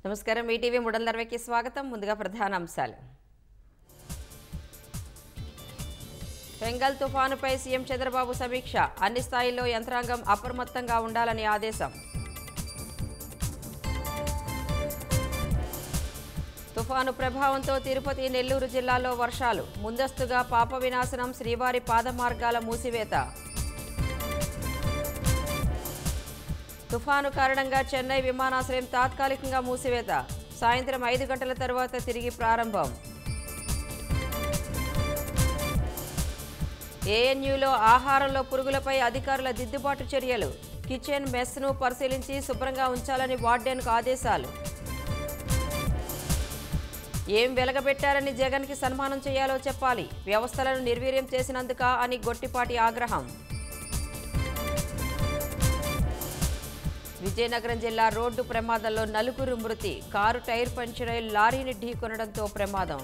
నమస్కారం ఈటీవీ మూడలనర్వైకి స్వాగతం. ముందుగా ప్రధాన అంశాలు. బెంగాల్ తుఫానుపై సీఎం చంద్రబాబు సమీక్ష. అన్ని స్థాయిల్లో యంత్రాంగం అప్రమత్తంగా ఉండాలని ఆదేశం. తుఫాను ప్రభావంతో తిరుపతి, నెల్లూరు జిల్లాల్లో వర్షాలు. ముందస్తుగా పాప వినాశనం, శ్రీవారి పాదమార్గాల మూసివేత. తుఫాను కారణంగా చెన్నై విమానాశ్రయం తాత్కాలికంగా మూసివేత. సాయంత్రం 5 గంటల తర్వాత తిరిగి ప్రారంభం. ఏఎన్యూలో ఆహారంలో పురుగులపై అధికారుల దిద్దుబాటు చర్యలు. కిచెన్ మెస్ను పరిశీలించి శుభ్రంగా ఉంచాలని వార్డెన్కు ఆదేశాలు. ఏం వెలగబెట్టారని జగన్కి సన్మానం చేయాలో చెప్పాలి. వ్యవస్థలను నిర్వీర్యం చేసినందుక అని గొట్టిపాటి ఆగ్రహం. విజయనగరం జిల్లా రోడ్డు ప్రమాదంలో 4 మృతి. కారు టైర్ పంచర్ అయి లారీని ఢీకొనడంతో ప్రమాదం.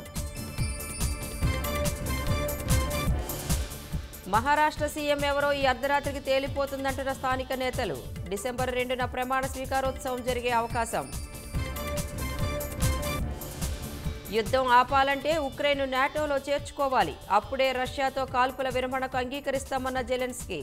మహారాష్ట్ర సీఎం ఎవరో ఈ అర్ధరాత్రికి తేలిపోతుందంటున్న స్థానిక నేతలు. డిసెంబర్ 2న ప్రమాణ స్వీకారోత్సవం జరిగే అవకాశం. యుద్ధం ఆపాలంటే ఉక్రెయిన్ను నాటోలో చేర్చుకోవాలి. అప్పుడే రష్యాతో కాల్పుల విరమణకు అంగీకరిస్తామన్న జెలెన్స్కీ.